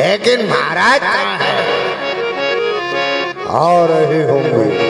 लेकिन महाराज कहाँ है? आ रहे होंगे।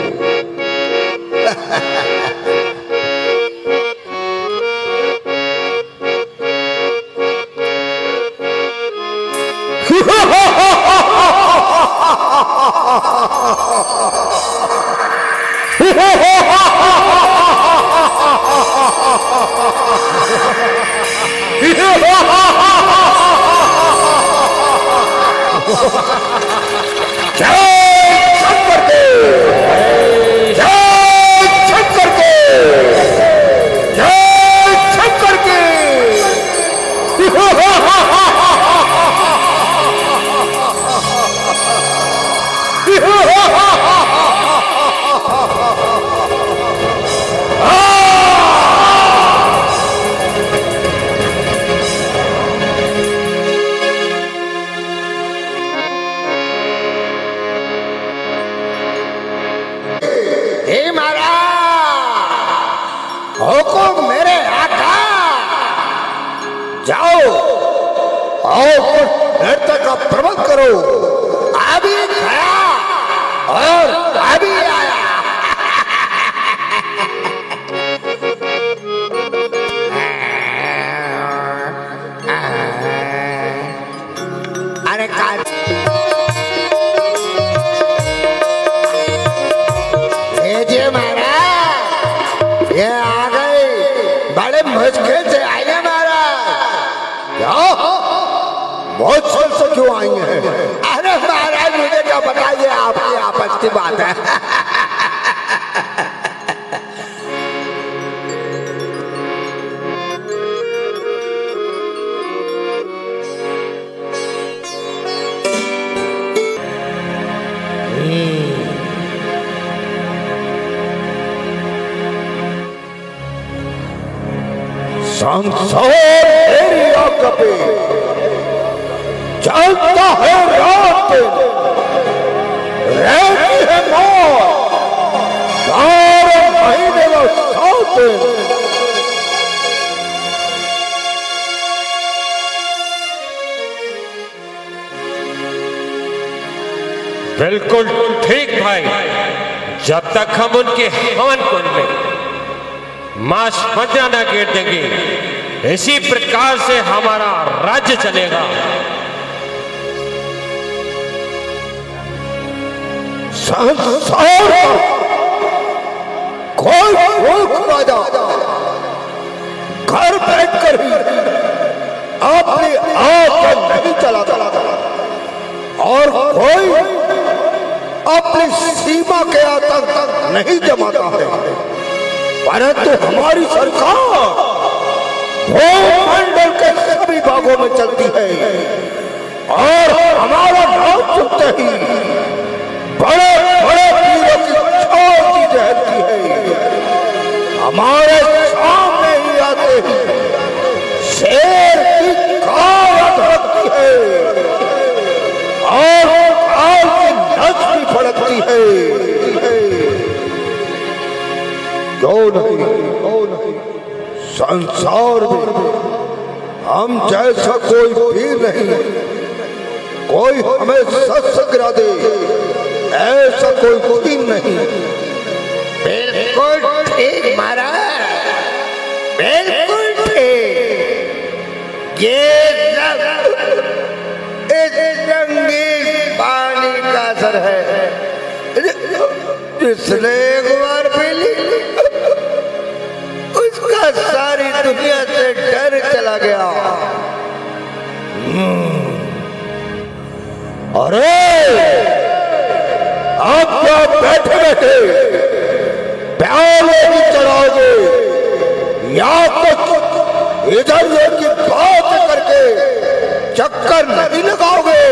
हुकुम मेरे आका, जाओ और नृत्य का प्रबंध करो। अभी गया और अभी आया। अरे ये महाराज, ये आ गए, बड़े मुश्किल से आए हैं महाराज। क्या मुश्किल से क्यों आई हैं? अरे महाराज मुझे क्या बताइए, आपकी आपस की बात है। संसार तेरी आज्ञा पे चलता है रात, रहती है मौत 12 महीने व 7 दिन। बिल्कुल ठीक भाई, जब तक हम उनके हवन कुंड में मांस बजना न गिर देंगे, इसी प्रकार से हमारा राज्य चलेगा। संसार कोई मूर्ख राजा घर बैठकर ही अपनी आंख नहीं चलाता और कोई अपनी सीमा के आतंक नहीं जमाता है, परंतु हमारी सरकार भूमंडल के सभी भागों में चलती है और हमारा नाम सुनते ही बड़े बड़े वीरों की छोटी रहती है। हमारे सामने ही आते ही शेर की काया धड़कती है और काल की नस भी फड़कती है। क्यों नहीं, संसार में हम जैसा कोई भी नहीं, कोई हमें सच गिरा दे ऐसा कोई भी नहीं। बिल्कुल ठीक महाराज, बिल्कुल ठीक। ये इस रंगीन पानी का असर है, जिसने एक बार पी ली उसका सारी दुनिया से डर चला गया। अरे आप क्या बैठे बैठे प्याले भी चढ़ाओगे या कुछ इधर की बात करके चक्कर नहीं लगाओगे?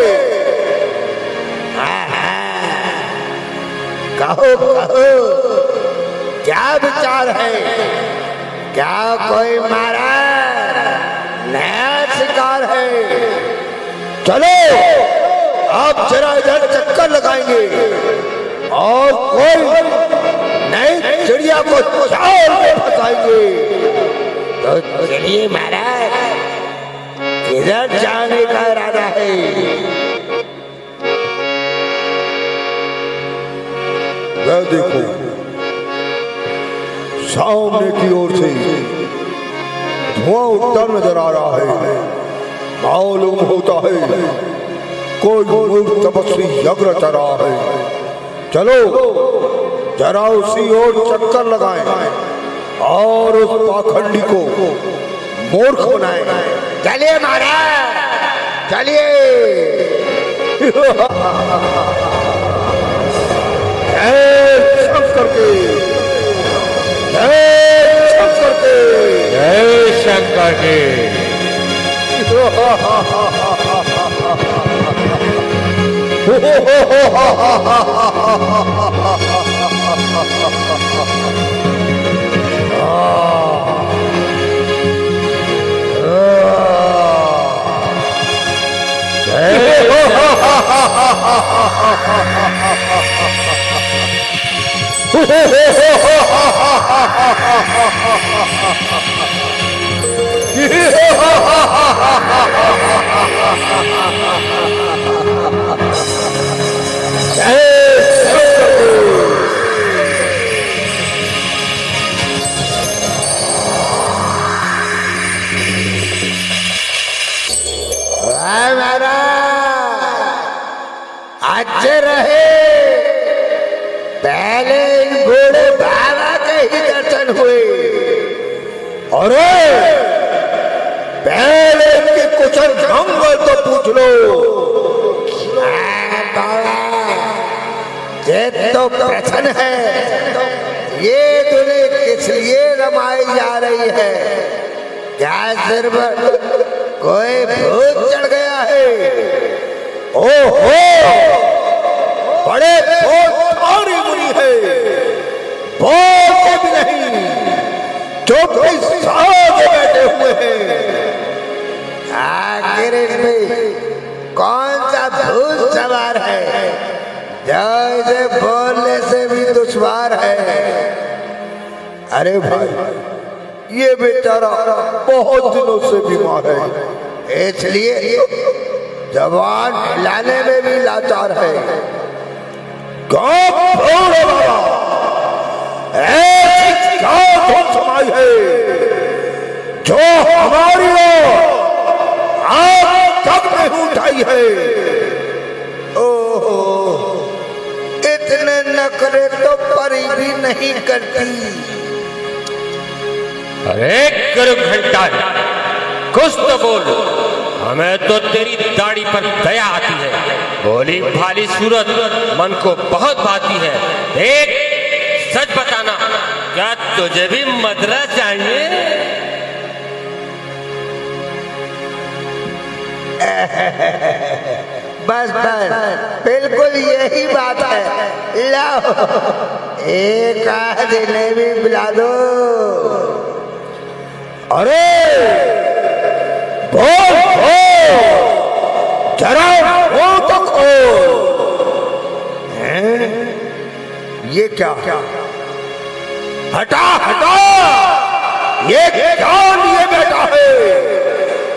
कहो कहो, क्या विचार है? क्या कोई मारा नया शिकार है? चलो आप जरा इधर चक्कर लगाएंगे और कोई नई चिड़िया को जाल में फंसाएंगे। तो चलिए महाराज, किधर जाने का इरादा है? देखो, सामने की ओर से धुआं उठता नजर आ रहा है। मालूम होता है कोई मूर्ख तपस्वी यज्ञ रचा रहा है। चलो जरा उसी ओर चक्कर लगाएं और उस पाखंडी को मूर्ख बनाएं। चलिए महाराज, चलिए। जय शंकर के, जय शंकर के, जय शंकर के। अच्छे रहे, पहले इन बूढ़े बाबा के ही दर्शन हुए। अरे पहले इनके कुशल मंगल तो पूछ लो। ये तो प्रश्न है, ये दुनिया किस लिए रमाई जा रही है? क्या सिर्फ कोई भूत चढ़ गया है? ओहो, बड़े भारी मुनि है, बोलते भी नहीं, चुपचाप साथ बैठे हुए हैं। आखिर इसमें कौन सा भूत सवार है जो इसे बोलने से भी दुश्वार है? अरे भाई, ये बेचारा बहुत दिनों से बीमार है, इसलिए जवान हिलाने में भी लाचार है। ऐसी क्या धुन समाई है जो हमारी आज तक नहीं उठाई है? ओहो, इतने नखरे तो परी भी नहीं करती। अरे गुरु घंटा, कुछ तो बोल, हमें तो तेरी दाढ़ी पर दया आती है। भोली भाली सूरत मन को बहुत भाती है। देख, सच बताना, क्या तुझे भी मदरा चाहिए? बस बस, बिल्कुल यही बात है। लाओ, एक आध जलेबी पिला दो। अरे बोल जरा वो तो खोल। ये क्या? हटा हटा, ये क्या लिए बैठा है?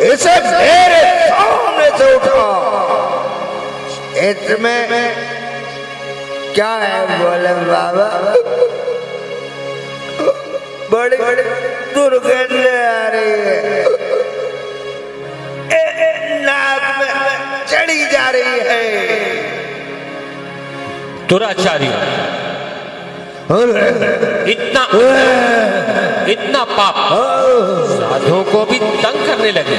इसे मेरे सामने से उठा। इसमें क्या है बोले बाबा? बड़ी दुर्गंध आ रही है, नाक में चढ़ी जा रही है। दुराचारी, इतना पाप साधुओं को भी तंग करने लगे,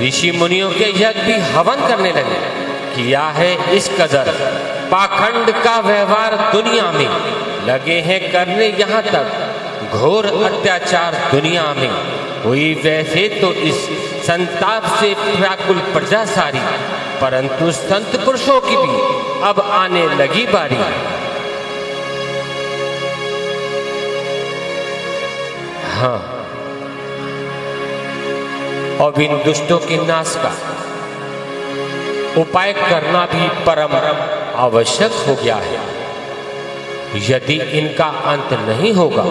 ऋषि मुनियों के यज्ञ भी हवन करने लगे। किया है इस कदर पाखंड का व्यवहार दुनिया में, लगे हैं करने यहाँ तक घोर अत्याचार दुनिया में। हुई वैसे तो इस संताप से व्याकुल प्रजा सारी, परंतु संत पुरुषों की भी अब आने लगी बारी। हाँ, और इन दुष्टों के नाश का उपाय करना भी परम आवश्यक हो गया है। यदि इनका अंत नहीं होगा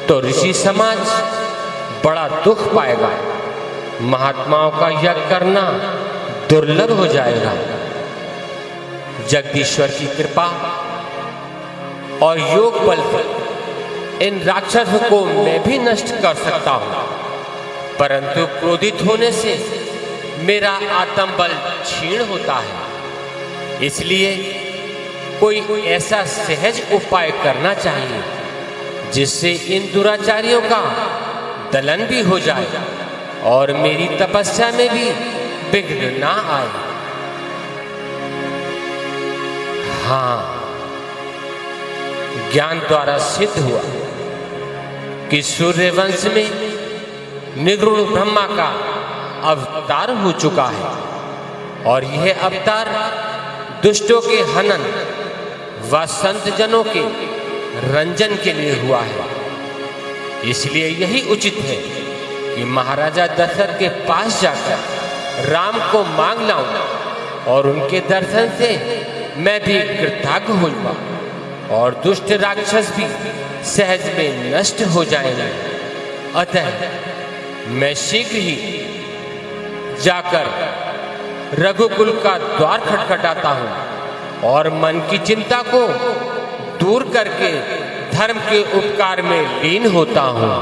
तो ऋषि समाज बड़ा दुख पाएगा। महात्माओं का यज्ञ करना दुर्लभ हो जाएगा। जगदीश्वर की कृपा और योग बल इन राक्षसों को मैं भी नष्ट कर सकता हूं, परंतु क्रोधित होने से मेरा आत्म बल क्षीण होता है। इसलिए कोई ऐसा सहज उपाय करना चाहिए जिससे इन दुराचारियों का दलन भी हो जाए और मेरी तपस्या में भी विघ्न ना आए। हाँ, ज्ञान द्वारा सिद्ध हुआ कि सूर्यवंश में निर्गुण ब्रह्मा का अवतार हो चुका है और यह अवतार दुष्टों के हनन व संत जनों के रंजन के लिए हुआ है। इसलिए यही उचित है कि महाराजा दशरथ के पास जाकर राम को मांग लाऊं और उनके दर्शन से मैं भी कृतज्ञ हो जाऊं और दुष्ट राक्षस भी सहज में नष्ट हो जाएंगे। अतः मैं शीघ्र ही जाकर रघुकुल का द्वार खटखटाता हूं और मन की चिंता को दूर करके धर्म के उपकार में लीन होता हूं।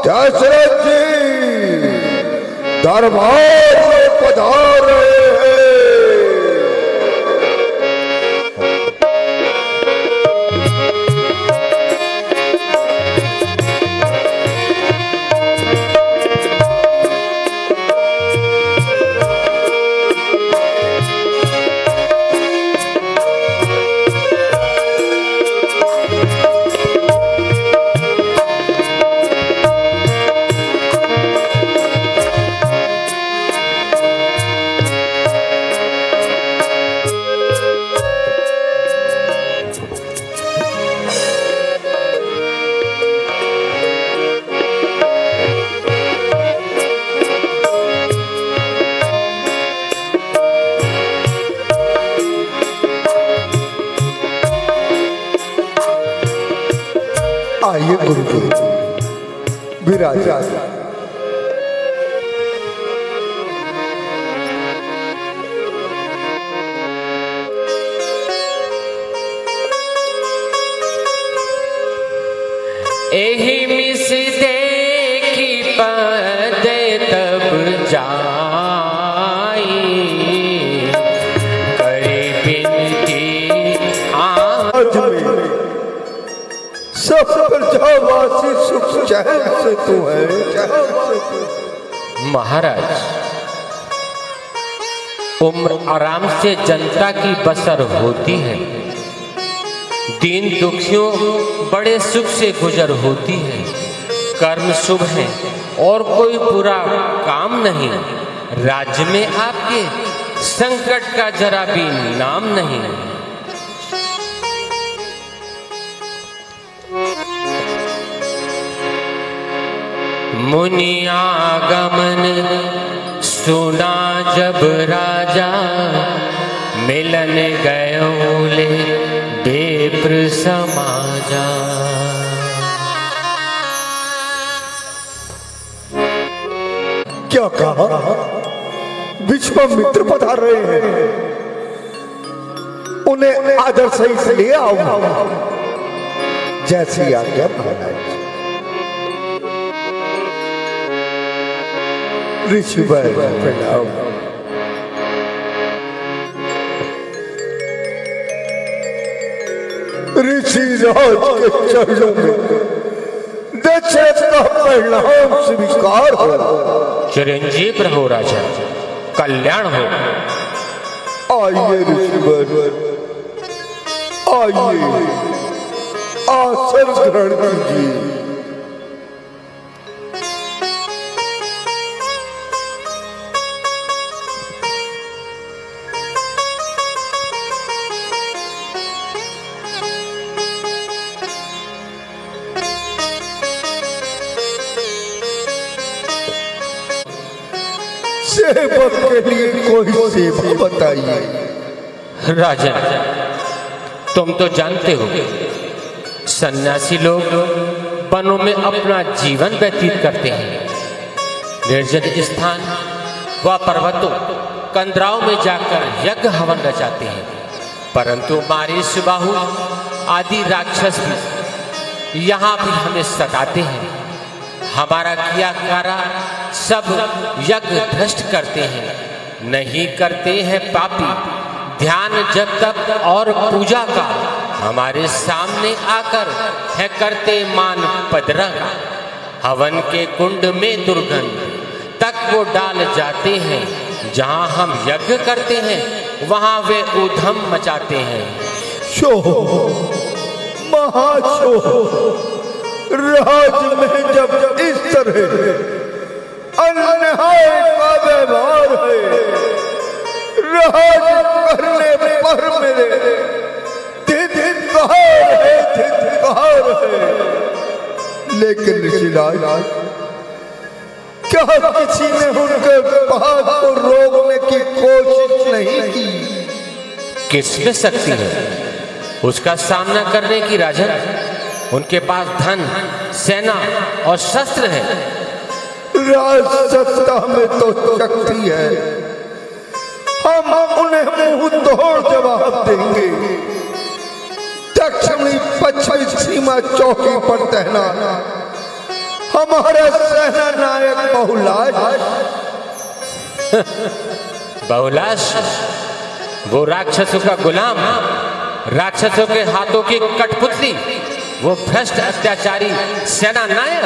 दशरथ जी दरबार में पधार रहे हैं। आइए गुरुजी विराज। एहि मिस देखी पद तब जाई करे बिनती आज में सब प्रजावासी सुख चैन से तू है। महाराज, उम्र आराम से जनता की बसर होती है, दीन दुखियों बड़े सुख से गुजर होती है। कर्म शुभ है और कोई बुरा काम नहीं। राज्य में आपके संकट का जरा भी नाम नहीं। मुनियागमन सुना जब राजा, मिलन गयो ले बेप्र समाजा। क्या कहा? विश्वामित्र पधार रहे हैं, उन्हें आदर सही से ले आओ। जैसी आज्ञा महाराज। ऋषि प्रणाम। ऋषि राज के चरणों में दशरथ का प्रणाम स्वीकार हो। चिरंजीव रहो राजा, कल्याण हो। आइए ऋषिवर, आइए आसन ग्रहण कीजिए। सेवक के लिए कोई सेवा बताइए। राजा, तुम तो जानते हो सन्यासी लोग वनों में अपना जीवन व्यतीत करते हैं। निर्जन स्थान व पर्वतों कंदराओं में जाकर यज्ञ हवन रचाते हैं, परंतु मारीचबाहु आदि राक्षस भी यहाँ भी हमें सताते हैं। हमारा किया करा सब यज्ञ भ्रष्ट करते हैं, नहीं करते हैं पापी ध्यान जब तक और पूजा का। हमारे सामने आकर है करते मान पदरा का। हवन के कुंड में दुर्गंध तक वो डाल जाते हैं, जहाँ हम यज्ञ करते हैं वहाँ वे ऊधम मचाते हैं। शोह महाशोह राज में जब इस तरह अन्याय का व्यवहार है, राज करने पर मेरे धिक्कार है। लेकिन ऋषिराज, क्या किसी ने उनके बात को रोकने की कोशिश नहीं की? किसमें शक्ति है उसका सामना करने की राजन? उनके पास धन सेना और शस्त्र है। राज सत्ता में तो शक्ति है, हम उन्हें मुंह तोड़ जवाब देंगे। दक्षिणी पश्चिमी सीमा चौकी पर तैनात हमारा सेना नायक बहुलाश बहुलाश वो राक्षसों का गुलाम, राक्षसों के हाथों की कठपुतली, वो भ्रष्ट अत्याचारी सेना नायक।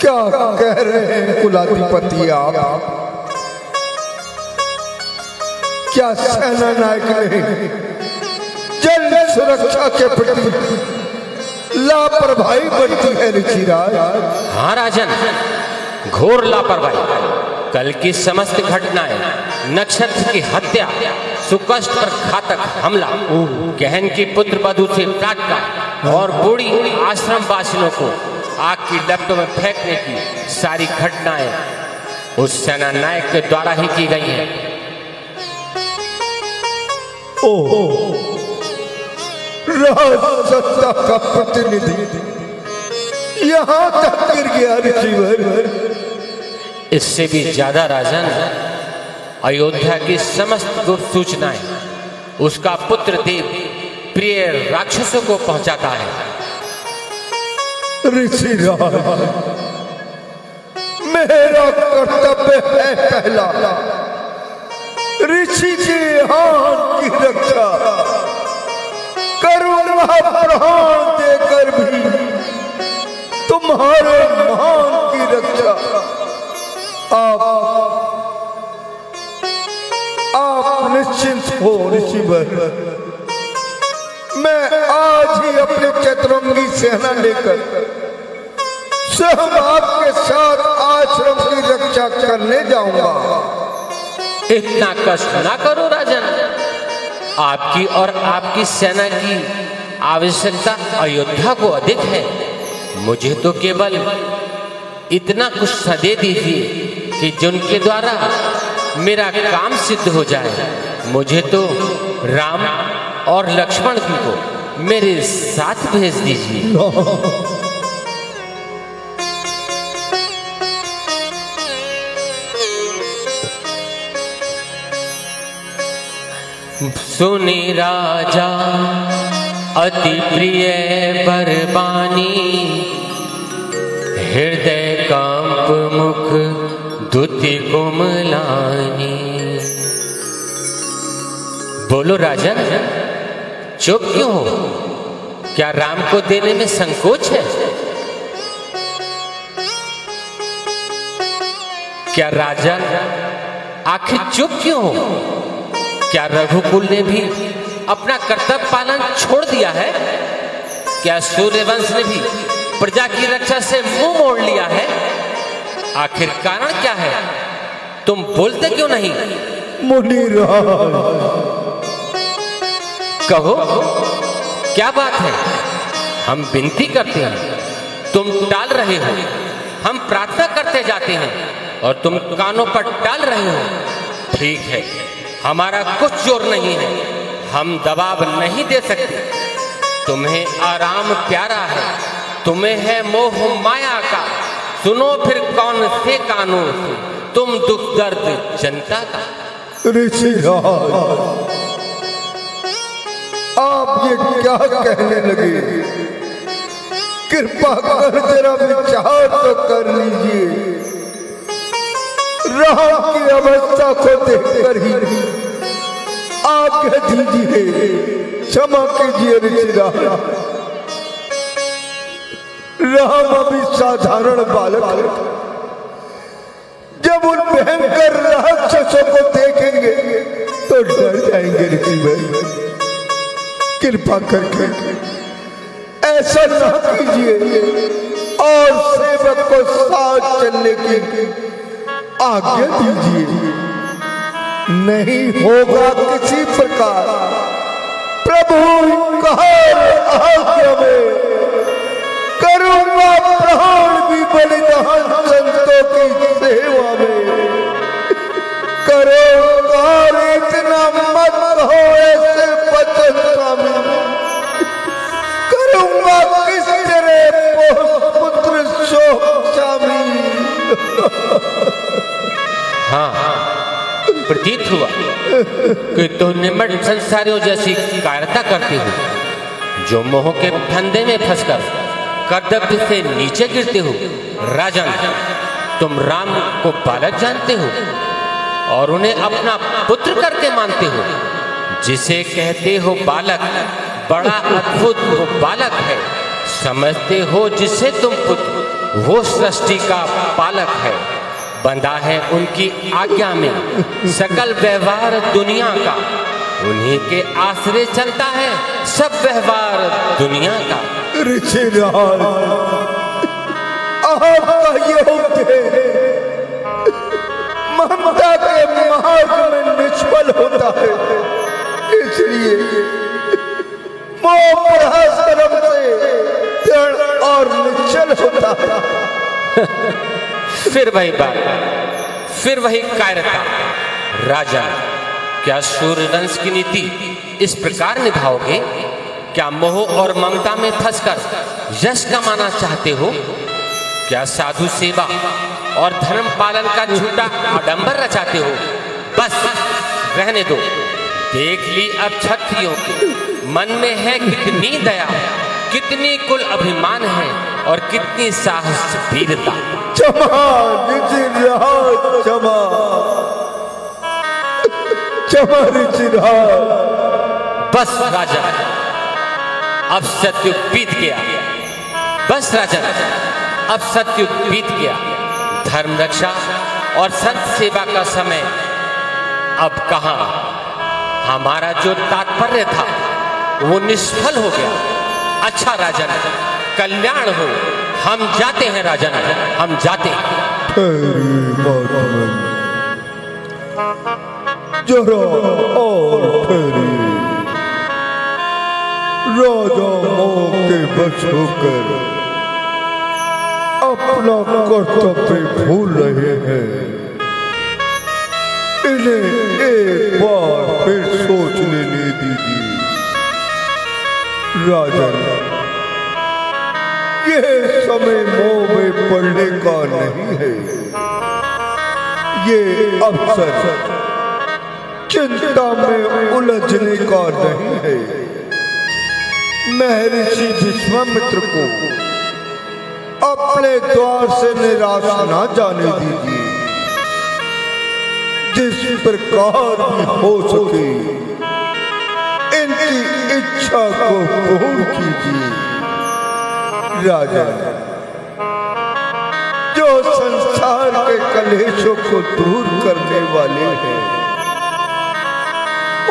क्या कह रहे हैं कुलाधिपति आप? क्या सेना नायक ने जल सुरक्षा के प्रति लापरवाही बरती है ऋषिराज? हाँ राजन, घोर लापरवाही। कल की समस्त घटनाएं, नक्षत्र की हत्या, सुकष्ट पर घातक हमला, गहन की पुत्र वधू से टाटका और बूढ़ी आश्रम वासियों को आग की लपटों में फेंकने की सारी घटनाएं उस सेना नायक के द्वारा ही की गई हैं। राज सत्ता का प्रतिनिधि यहाँ तक गिर गया ऋषिवर। इससे भी ज्यादा राजन, अयोध्या की समस्त गुप्त सूचनाएं उसका पुत्र देव प्रिय राक्षसों को पहुंचाता है। ऋषिराज, मेरा कर्तव्य है पहला ऋषि के हाथ की रक्षा। करुणा प्राण देकर भी तुम्हारे मान की रक्षा। आप निश्चिंत हो ऋषिवर। मैं आज ही अपनी चतुरंगी सेना लेकर स्वयं आपके साथ आश्रम की रक्षा करने जाऊंगा। इतना कष्ट ना करो राजन। आपकी और आपकी सेना की आवश्यकता अयोध्या को अधिक है। मुझे तो केवल इतना कुछ दे दीजिए कि जिनके द्वारा मेरा काम सिद्ध हो जाए। मुझे तो राम और लक्ष्मण जी को मेरे साथ भेज दीजिए। सुनी राजा अति प्रिय बरबानी, हृदय कांप मुख दुति कोमलानी। बोलो राजन, चुप क्यों हो? क्या राम को देने में संकोच है? क्या राजा आखिर चुप क्यों हो? क्या रघुकुल ने भी अपना कर्तव्य पालन छोड़ दिया है? क्या सूर्यवंश ने भी प्रजा की रक्षा से मुंह मोड़ लिया है? आखिर कारण क्या है? तुम बोलते क्यों नहीं? मुनिराज, कहो क्या बात है? हम विनती करते हैं, तुम टाल रहे हो। हम प्रार्थना करते जाते हैं और तुम कानों पर टाल रहे हो। ठीक है, हमारा कुछ जोर नहीं है, हम दबाव नहीं दे सकते। तुम्हें आराम प्यारा है, तुम्हें है मोह माया का। सुनो फिर कौन से कानों से तुम दुख दर्द जनता का। ऋषिराज, आप ये क्या कहने लगे? कृपा कर जरा विचार तो कर लीजिए। राम की अवस्था को देखकर ही आज्ञा दीजिए, क्षमा कीजिए ऋषिराज। राम अभी साधारण बालक है। जब उन भयंकर राक्षसों को देखेंगे तो डर जाएंगे ऋषि भाई। कृपा करके ऐसा ना कीजिए और सेवक को साथ चलने की आज्ञा दीजिए। नहीं होगा किसी प्रकार प्रभु आज्ञा में करूंगा प्राण भी बलिदान संतों की सेवा में। करो कार इतना मत हो ऐसे बचन स्वामी। करूंगा किस तरह पुत्र शोक स्वामी। हाँ, प्रतीत हुआ कि तुम निम्न संसारियों जैसी कायरता करती हो, जो मोह के फंदे में फंसकर कर्तव्य से नीचे गिरते हो। राजन, तुम राम को बालक जानते हो और उन्हें अपना पुत्र करके मानते हो। जिसे कहते हो बालक, बड़ा अद्भुत वो बालक है। समझते हो जिसे तुम पुत्र, वो सृष्टि का पालक है। बंधा है उनकी आज्ञा में सकल व्यवहार दुनिया का। उन्हीं के आश्रय चलता है सब व्यवहार दुनिया का। ऋषिराज, आपका योग्य ममता के मार्ग में निष्फल होता है, इसलिए मोह पराक्रम से दृढ़ और निश्चल होता है। फिर वही बात, फिर वही कायरता। राजा, क्या सूर्यवंश की नीति इस प्रकार निभाओगे? क्या मोह और ममता में फंसकर यश कमाना चाहते हो? क्या साधु सेवा और धर्म पालन का झूठा आडंबर रचाते हो? बस रहने दो। देख ली अब क्षत्रियों के मन में है कितनी दया, कितनी कुल अभिमान है और कितनी साहस वीरता। क्षमा ऋषिराज, क्षमा क्षमा ऋषिराज। बस राजा, अब सत्युग बीत गया। बस राजा, अब सत्युग बीत गया। धर्म रक्षा और संत सेवा का समय अब कहाँ? हमारा जो तात्पर्य था वो निष्फल हो गया। अच्छा राजन, कल्याण हो। हम जाते हैं राजन, हम जाते हैं। जरा और ठहरिए। राजा मोह के बस होकर अपना कर्तव्य भूल रहे हैं। इन्हें एक बार फिर सोच लेने दीजिए। राजन, यह समय मोह में पड़ने का नहीं है। ये अवसर चिंता में उलझने का नहीं है। महर्षि विश्वामित्र को अपने द्वार से निराश ना जाने दीजिए। जिस प्रकार भी हो सके इनकी इच्छा को पूर्ण कीजिए। राजा, जो संसार के कलेशों को दूर करने वाले हैं,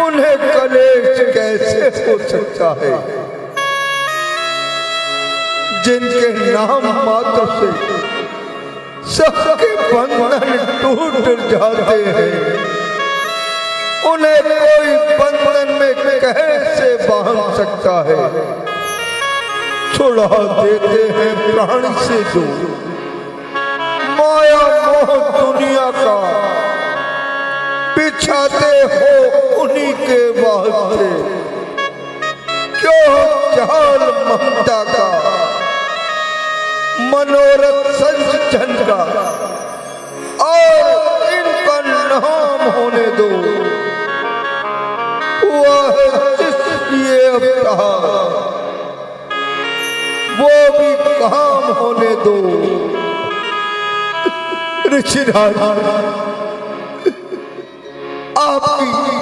उन्हें कलेश कैसे हो सकता है? जिनके नाम मात्र से सबके बंधन टूट जाते हैं, उन्हें कोई बंधन में कैसे बांध सकता है? छुड़ा देते हैं प्राण से जो माया मोह दुनिया का, बिछाते हो उन्हीं के वास्ते क्यों जाल ममता का, मनोरथ संजन का, और इनका नाम होने दो ऋषिराज आपकी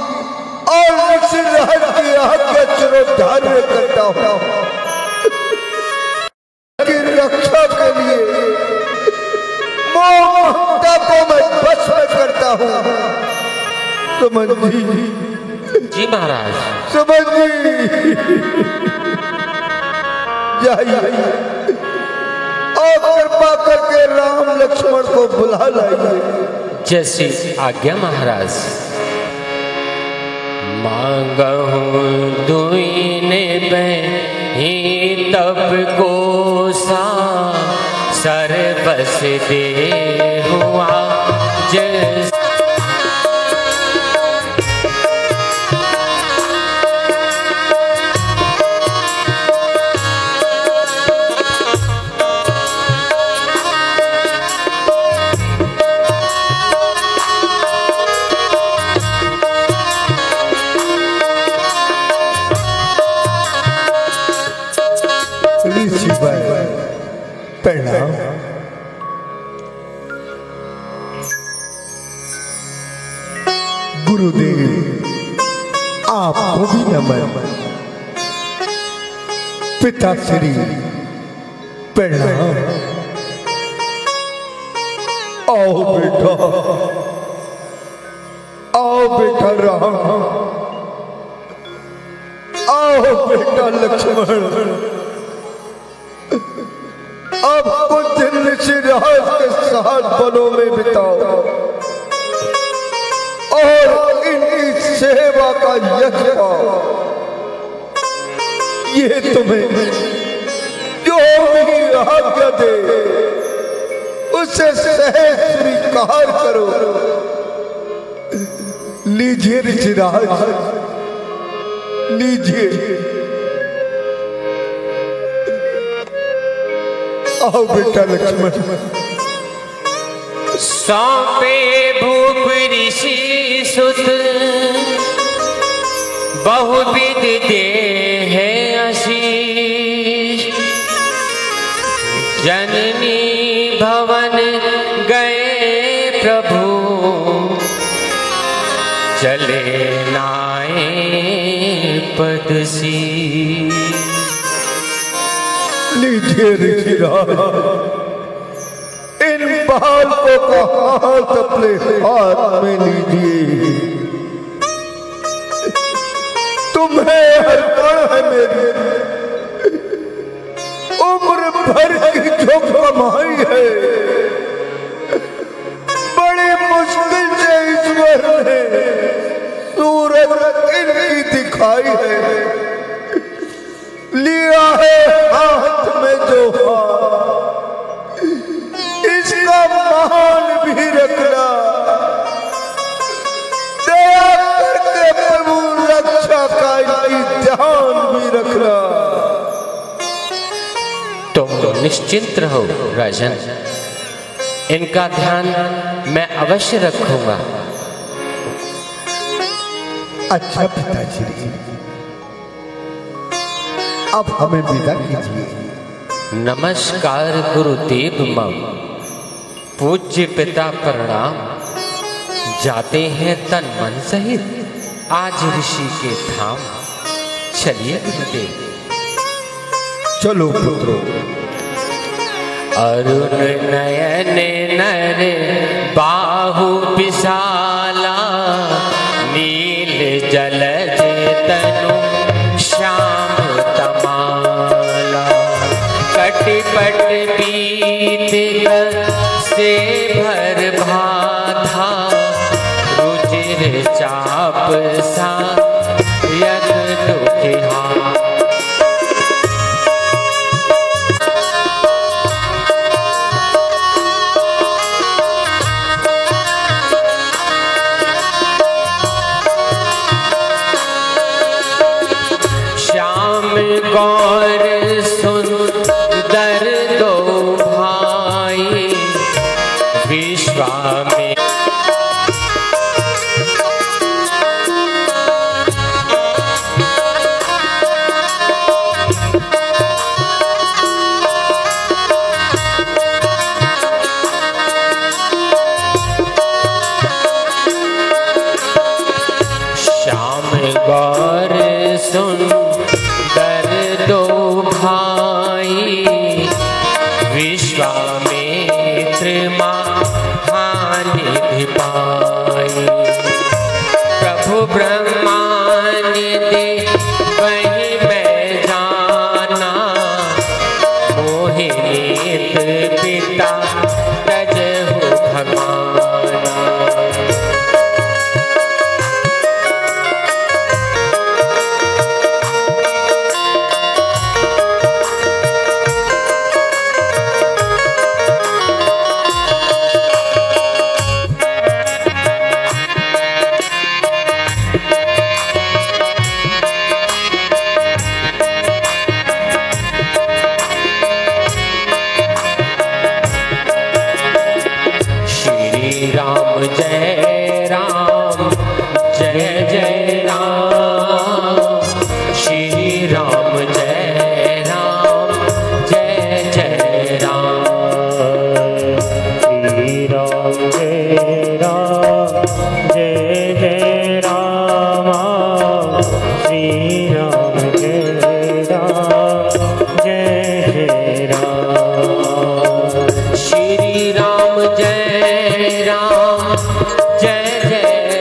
और ऋषिराज की आज्ञा चिरोधार्य करता हूं की रक्षा के लिए मोहता को मैं भस्म करता हूं। सुमन जी। जी महाराज। सुमन जी जाइए और कृपा करके राम लक्ष्मण को बुला लाइए। जैसी आज्ञा महाराज। मांगहूं दुईने बही तब को सा सर्वस दे हुआ जैसे प्रणाम। गुरुदेव आपको भी नमन। पिताश्री प्रणाम। आओ बेटा, आओ बेटा राम, आओ बेटा लक्ष्मण। अब कुछ दिन ऋषिराज के साथ वनों में बिताओ और इनकी सेवा का यश पाओ। ये तुम्हें जो भी आज्ञा दे उसे सहज स्वीकार करो। लीजिए ऋषिराज, लीजिए। आओ बेटा लक्ष्मण। सौंपे भूप ऋषि सुत बहुविध दे है आशीष। जननी भवन गए प्रभु चले नाए पदसी। लीजिए ऋषिराज, इन बालकों का हाथ अपने हाथ में लीजिए। तुम्हें अर्पण है मेरी उम्र भर की जो कमाई है। बड़ी मुश्किल से ईश्वर ने सूरज इनकी दिखाई है। लिया है हाथ में जो इसका मान भी रखना। दया करके प्रभु रक्षा का ध्यान भी रखना। तुम निश्चिंत रहो राजन, इनका ध्यान मैं अवश्य रखूंगा। अच्छा पिताजी, अब हमें विदा कीजिए। नमस्कार गुरुदेव मम। पूज्य पिता प्रणाम। जाते हैं तन मन सहित आज ऋषि के धाम। चलिए गुरुदेव। चलो पुत्रो। अरुण नयन नर बाहु विशाला नील जलज तनु श्याम तमाला। कटिपट पीत से भर भाथा रुचिर चाप सा यद दुखिहा। गौर सुंदर दो भाई विश्वामित्र। महानिधि पाई। प्रभु ब्रह्मा निधि वही मैं जाना, मोहिनीत पिता तजहु भगवाना। राम जय राम, जय जय राम। श्री राम जय राम, जय जय राम। श्री राम जय राम, जय जय राम। श्री राम जय राम, जय जय राम। श्री राम जय राम, जय जय राम।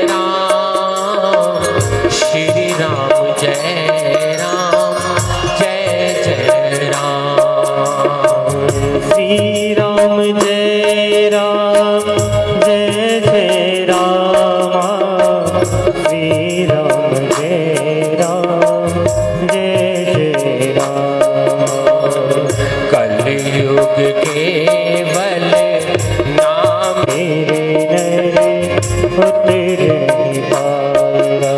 श्री राम जय राम, जय जय राम। श्री राम जय राम, जय जय राम। श्री राम जय राम, जय जय राम। कलयुग केवल नाम मेरे नरे उतरे पारा।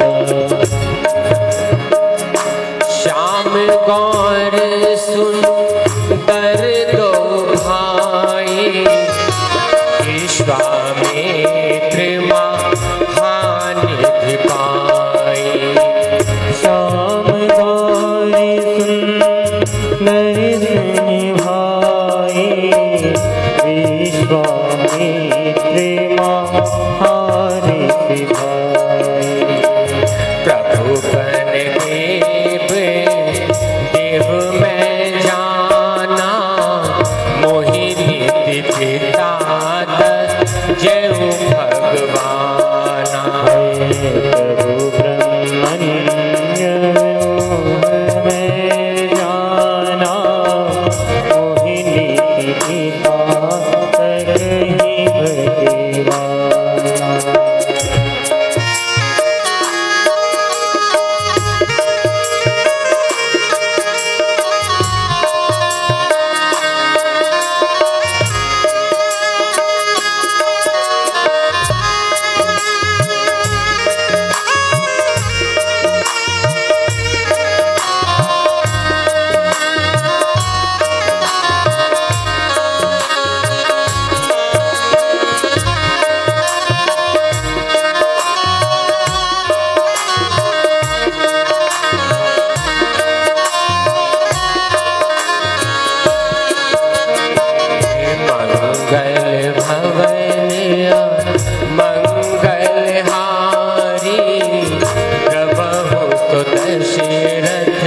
श्याम गौर सुंदर दो भाई, विश्वामित्र महानिधि पाई। श्याम गौरी सुंदर भाई, विश्वामित्र महानिधि भाई। प्रभु बन देव देव मैं जाना, मोहिनी पिता जय भगवाना। प्रभु ब्रह्मण्य में जाना, मोहिनी पिता करहि भगवाना। मंगल भवनिया मंगल हारी, प्रभु तो दशरथ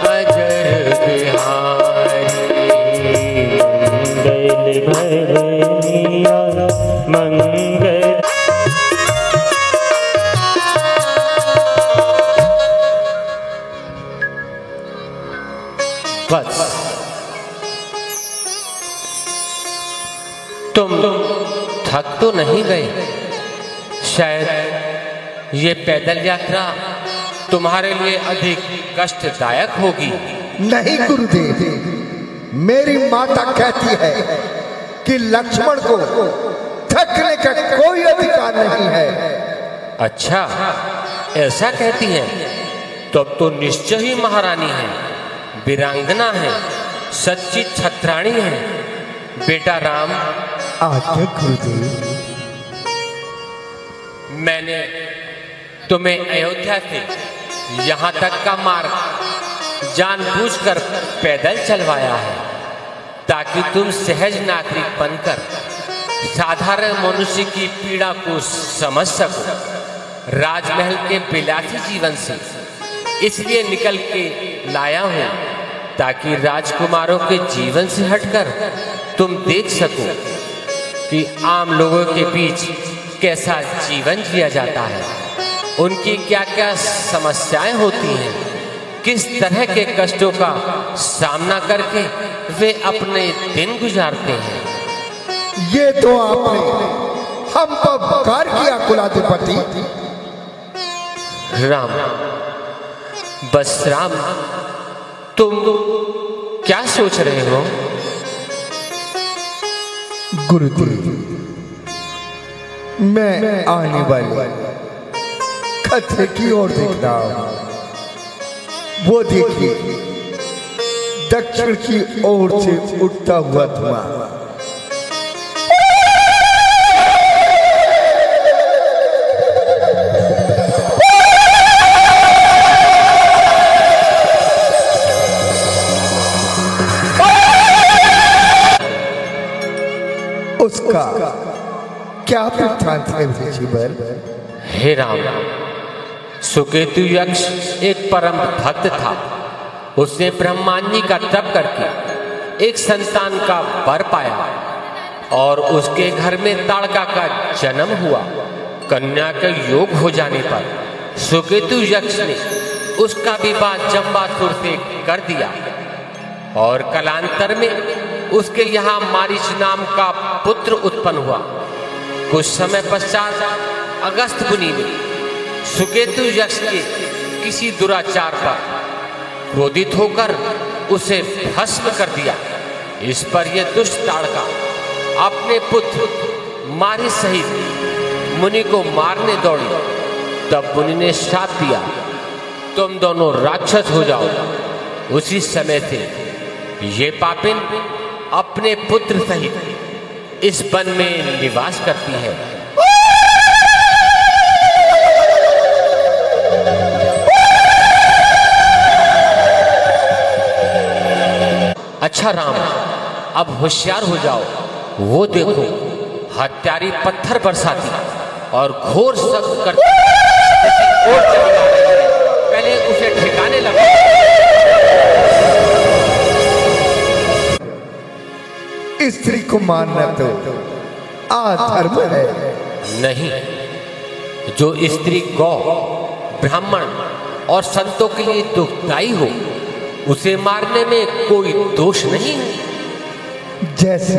अजर बिहारी। मंगल भवनिया मंगल। बस तुम थक तो नहीं गए? शायद ये पैदल यात्रा तुम्हारे लिए अधिक कष्टदायक होगी। नहीं गुरुदेव, मेरी माता कहती है कि लक्ष्मण को थकने का कोई अधिकार नहीं है। अच्छा, ऐसा कहती है? तब तो निश्चय ही महारानी है, वीरांगना है, सच्ची छत्राणी है। बेटा राम, आज्ञा गुरुदेव। मैंने तुम्हें अयोध्या से यहाँ तक का मार्ग जानबूझकर पैदल चलवाया है, ताकि तुम सहज नागरिक बनकर साधारण मनुष्य की पीड़ा को समझ सको। राजमहल के विलासी जीवन से इसलिए निकल के लाया हूँ, ताकि राजकुमारों के जीवन से हटकर तुम देख सको कि आम लोगों के बीच कैसा जीवन जिया जाता है, उनकी क्या क्या समस्याएं होती हैं, किस तरह के कष्टों का सामना करके वे अपने दिन गुजारते हैं। ये तो आपने हम पर उपकार किया कुलाधिपति। राम, बस राम, तुम क्या सोच रहे हो? गुरुदेव, मैं आने वाले खतरे की ओर देख रहा हूं। वो देखिए, दक्षिण की ओर से उठता हुआ धुआं। उसका क्या वृत्तांत है ऋषिवर? हे राम, सुकेतु यक्ष एक परम भक्त था। उसने ब्रह्मांडी का तप करके एक संतान का वर पाया और उसके घर में ताड़का का जन्म हुआ। कन्या का योग हो जाने पर सुकेतु यक्ष ने उसका विवाह जम्बासुर से कर दिया और कालांतर में उसके यहाँ मारीच नाम का पुत्र उत्पन्न हुआ। कुछ समय पश्चात अगस्त मुनि ने सुकेतु यक्ष के किसी दुराचार पर क्रोधित होकर उसे भस्म कर दिया। इस पर यह दुष्ट ताड़का अपने पुत्र मारीच सहित मुनि को मारने दौड़ी। तब मुनि ने श्राप दिया, तुम दोनों राक्षस हो जाओ। उसी समय से ये पापिन अपने पुत्र सहित इस वन में निवास करती है। अच्छा राम, अब होशियार हो जाओ। वो देखो, हत्यारी पत्थर बरसाती और घोर सख्त करती पहले उसे ठिकाने लगा। स्त्री को मानना तो अधर्म है। नहीं, जो स्त्री गौ, ब्राह्मण और संतों के लिए दुखदाई हो, उसे मारने में कोई दोष नहीं है। जैसे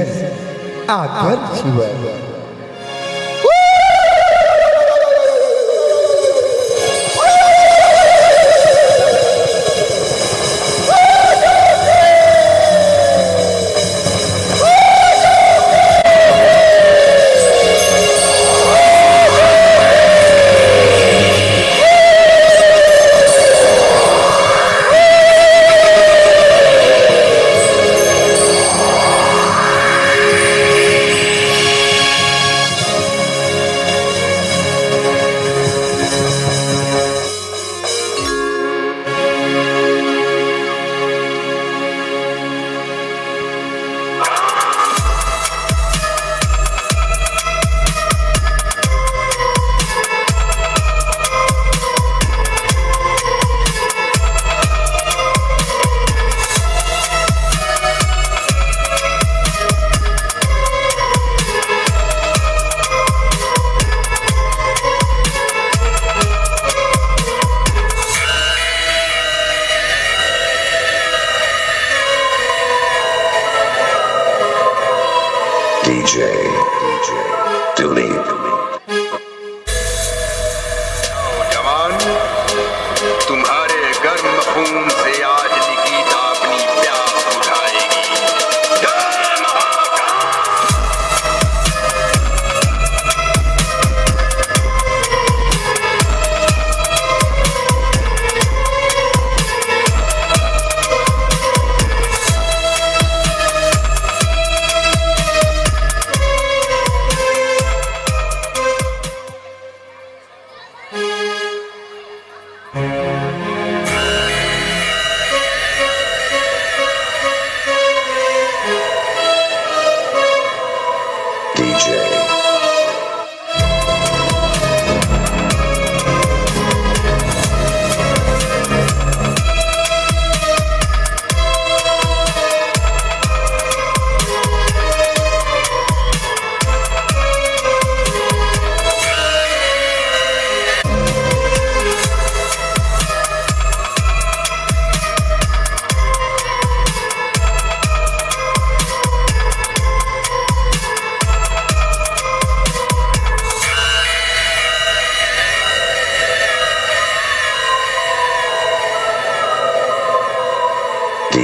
आकर शिवर। DJ Dilip। जवान, तुम्हारे गर्म खून से आज निकिता अपनी प्यास बुझाएगी। जय महाकाल।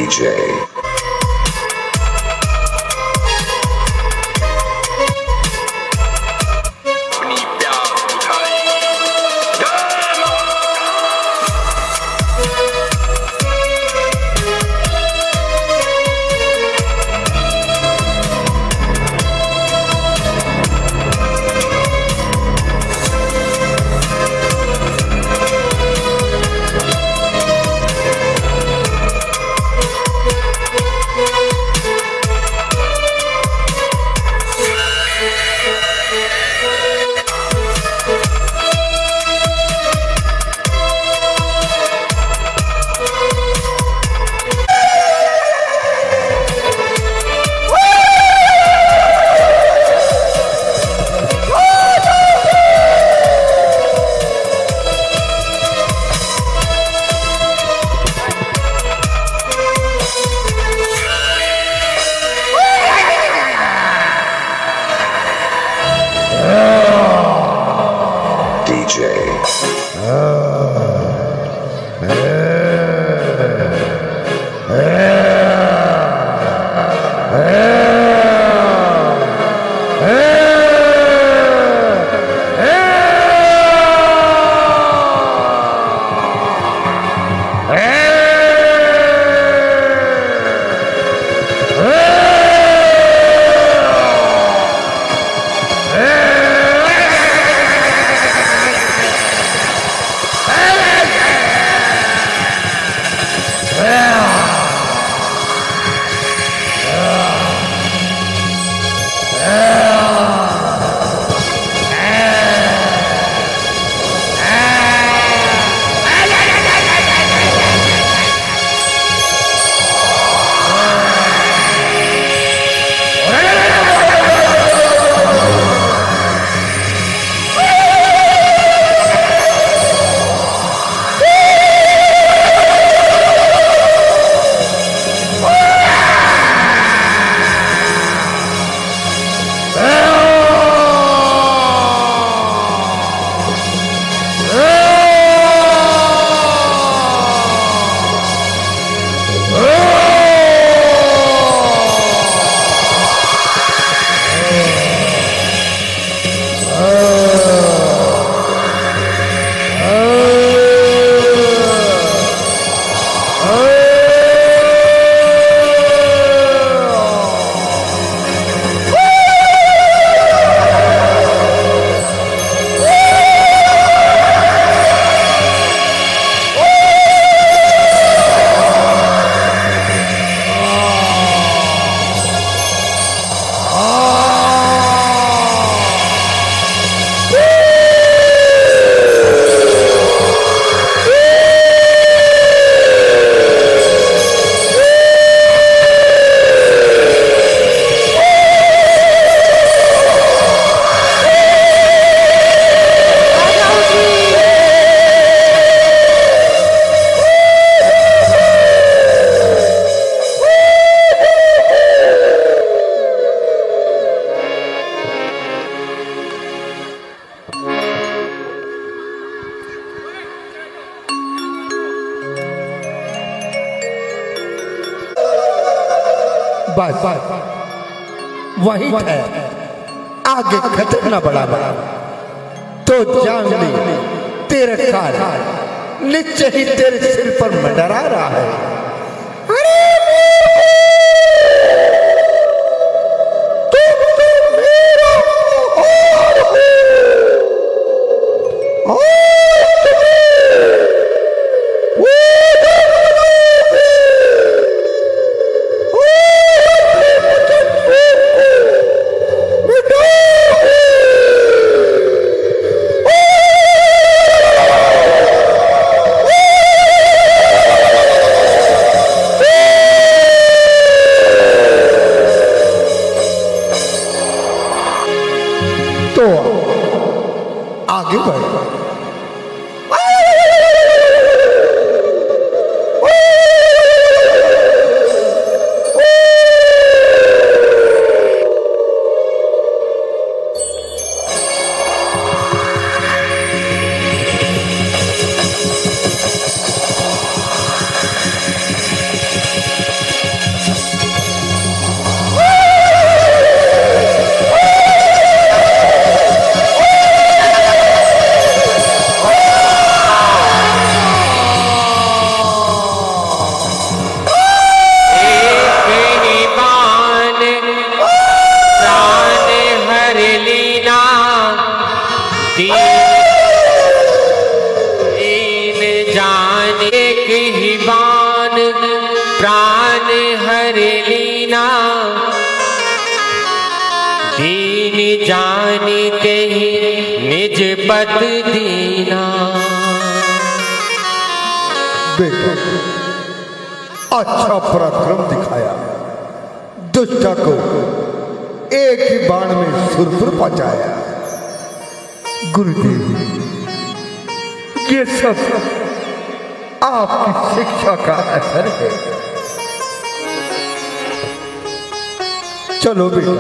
DJ. अपनी प्यास बुझाएगी। जय बस वही है, आगे खतरा न बढ़ाना। तो जान ली तेरे कार नीचे ही तेरे सिर पर मंडरा रहा है। तो आगे बढ़। जानते ही निज पद दीना। बेटा अच्छा पराक्रम दिखाया, दुष्टा को एक ही बाण में सुरपुर पहुंचाया। गुरुदेव ये सब आपकी शिक्षा का असर है। चलो बेटा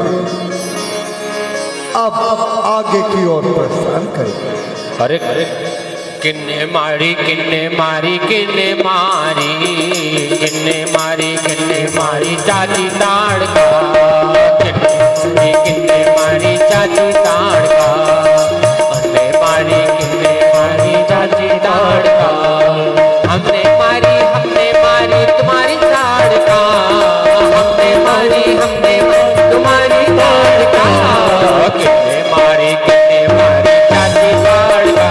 अब आगे की ओर प्रस्थान करें। अरे किन्ने मारी किन्ने मारी किन्ने मारी किन्ने मारी किन्ने मारी चाची ताड़का, किन्ने मारी चाची ताड़का, हमने मारी किन्ने मारी चाची ताड़का, हमने मारी तुम्हारी ताड़का, हमने मारी तुम्हारी ताड़का, किन्ने मारी चाची ताड़का,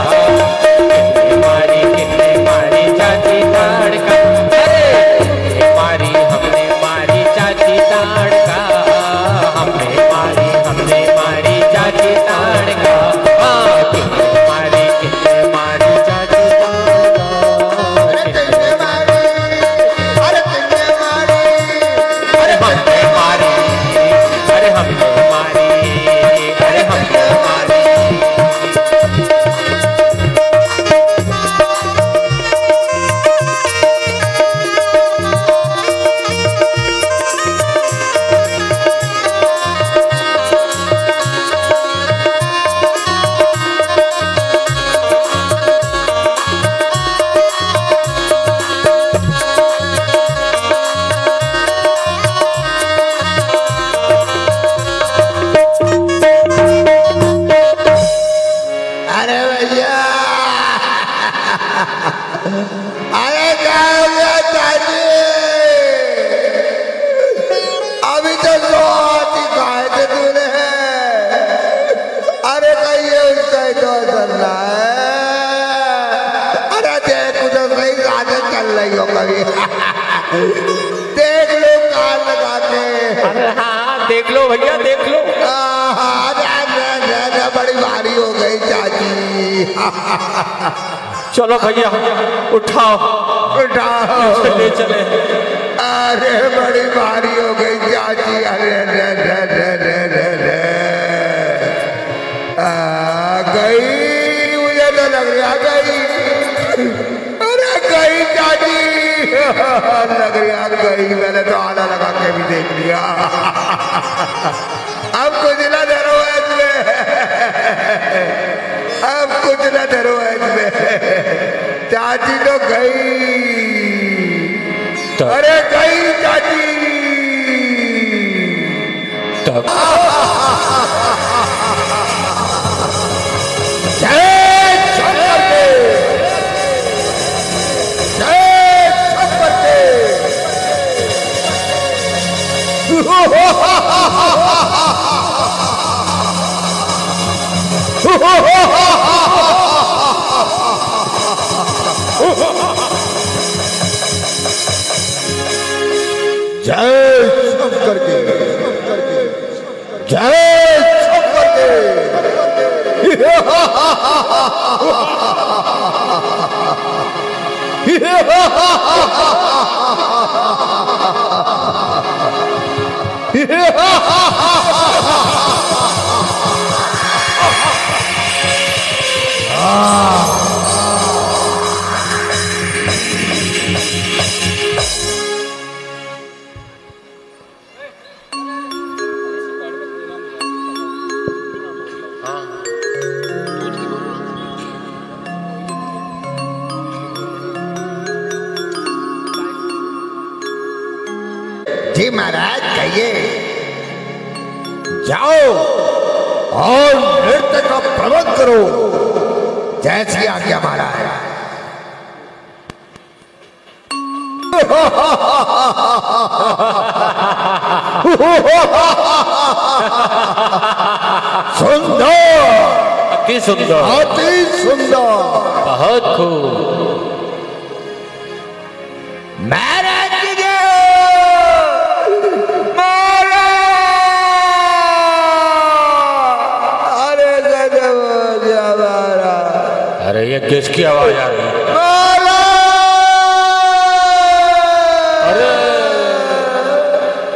किन्ने मारी चाची ताड़का, अरे हमने मारी चाची ताड़का, हमने मारी चाची ताड़का, किन्ने मारी चाची देख लो कान लगा के। अरे हाँ देख लो भैया देख लो। बड़ी भारी हो गई चाची। चलो भैया उठाओ चले चले। अरे बड़ी भारी हो गई चाची। अरे गई, मुझे तो लग रहा गई। अरे गई चाची, लग रहा गई। मैंने तो आला लगा के भी देख लिया। अब कुछ ना डरो इसमें, अब कुछ ना डरो इसमें। चाची तो गई। अरे गई चाची। जय शंकर के, जय शंकर के। जी महाराज कहिए। जाओ और नृत्य का प्रबंध करो। जैसी आज्ञा महाराज। सुंदर, अति सुंदर, अति सुंदर, बहुत खूब। महाराज अरे ये किसकी आवाज आ रही है?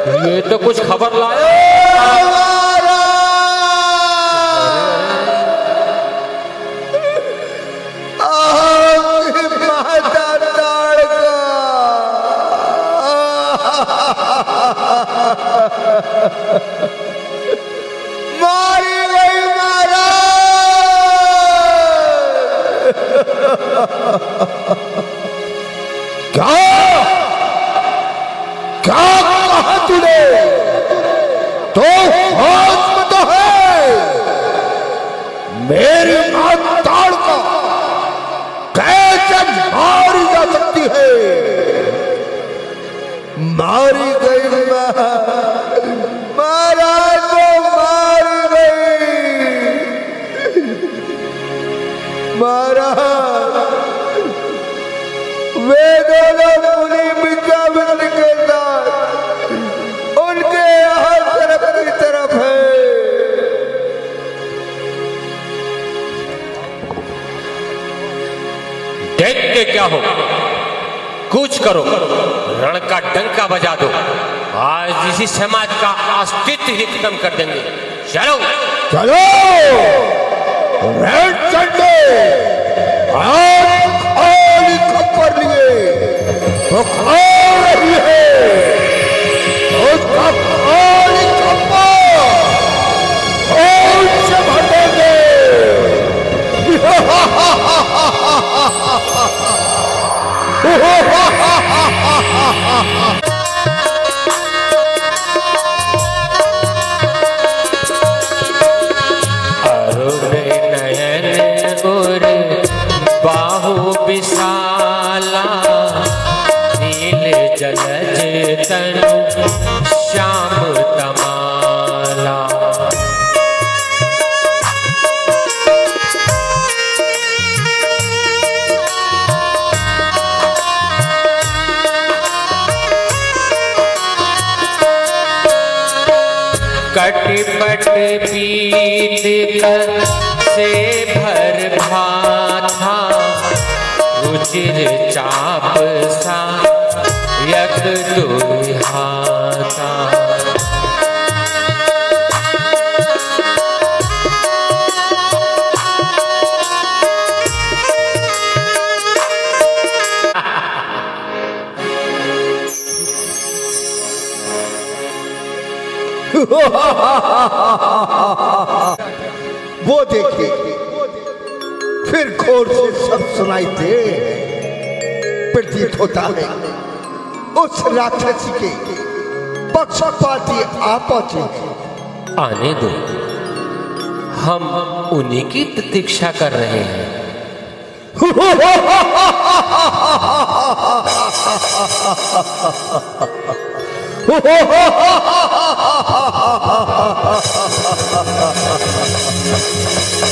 अरे ये तो कुछ खबर लाया। मारी गई महाराज। क्या क्या कहा तूने? तो होश में तो है। मेरी मां ताड़ का कैसे मारी जा सकती है? मारी गई महाराज को मारी गई। महाराज वे दोनों मुनि विद्यामित्र के साथ उनके यहाँ तरफ की तरफ है। देख के क्या हो, कुछ करो, रण का डंका बजा दो। आज इसी समाज का अस्तित्व ही खत्म कर देंगे। चलो चलो रेड चंडे आज खाली खप्पर लिए तो खा रही है। उसका खाली खप्पर खून से भर देंगे। विशाला नील जलज तनु श्याम तमाला। कटपट पीत से भर भाथा रुचिर चाप सा यक दुहाता। वो देखिए फिर घोर से सब सुनाई दे। प्रतीत होता है उस राक्षसी के पक्षपाती आपस आने दो, हम उन्हीं की प्रतीक्षा कर रहे हैं।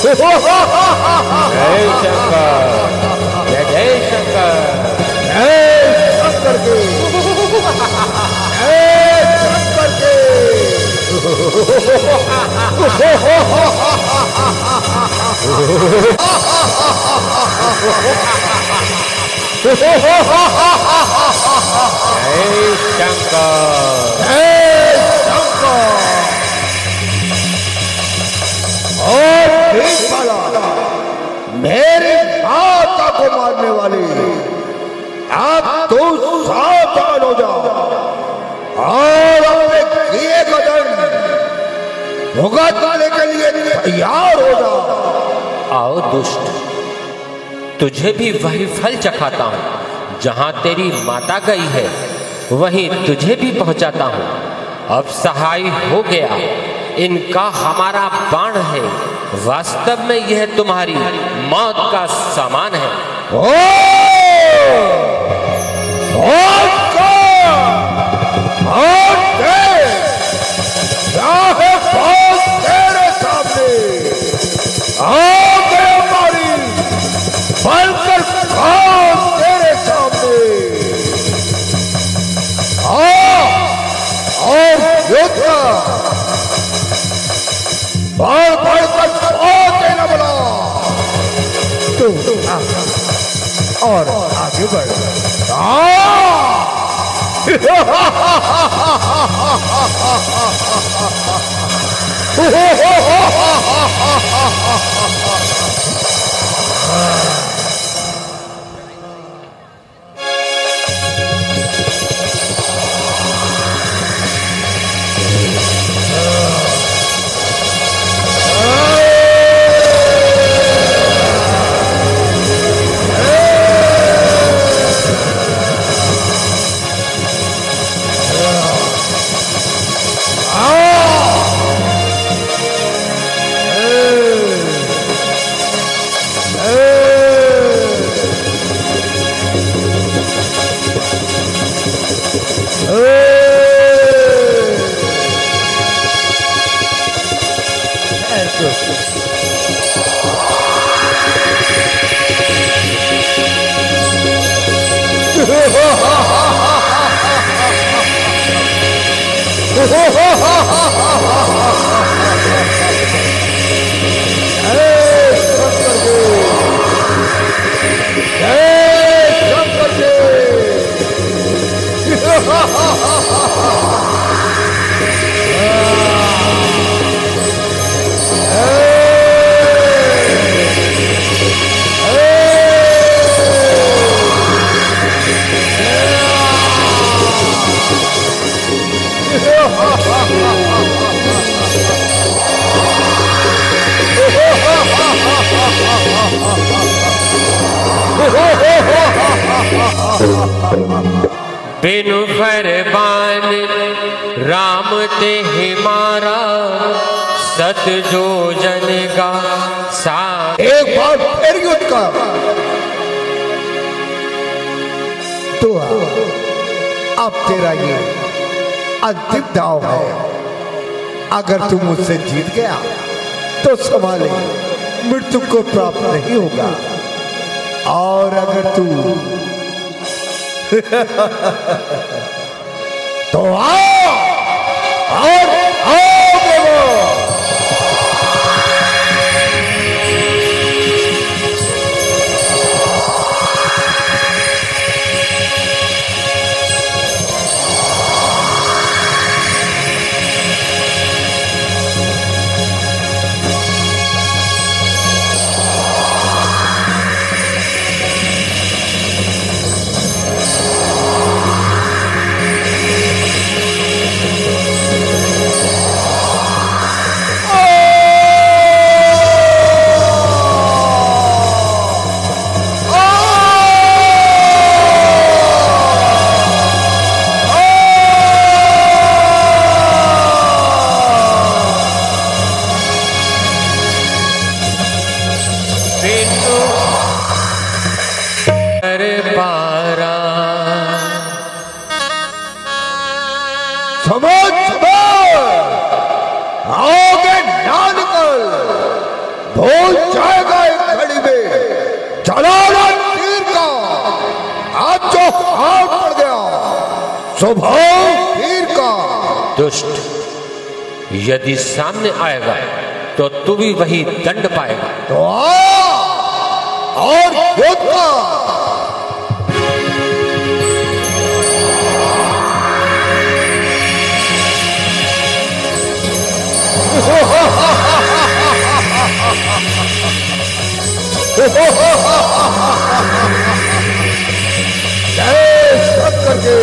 जय शंकर, जय शंकर, जय शंकर के, जय शंकर के। जय शंकर, जय शंकर। और मेरे माता को मारने वाले अब तो सावधान हो जाओ और अपने किए को दंड भुगतने के लिए तैयार हो जाओ। आओ दुष्ट, तुझे भी वही फल चखाता हूँ। जहाँ तेरी माता गई है वहीं तुझे भी पहुँचाता हूँ। अब सहाय हो गया, इनका हमारा बाण है। वास्तव में यह तुम्हारी मौत का सामान है। तेरे सामने बनकर तेरे सामने योद्धा बढ़ बढ़कर देना बोला। तो और आगे बढ़। बिनु फरमान राम ते हिमारा सत जो जन का सा। एक बार फिर युद्ध कर। तो अब तेरा ये अंतिम दाव है। अगर तू मुझसे जीत गया तो संभाले, मृत्यु को प्राप्त नहीं होगा। और अगर तू तो आओ और आओ देवो। आओगे ना निकल, भूल जाएगा एक घड़ी में जलाल तीर का। आज जो हाथ पड़ गया स्वभाव तीर का। दुष्ट, यदि सामने आएगा तो तू भी वही दंड पाएगा। तो आ और युद्ध का। जय शंकर जी।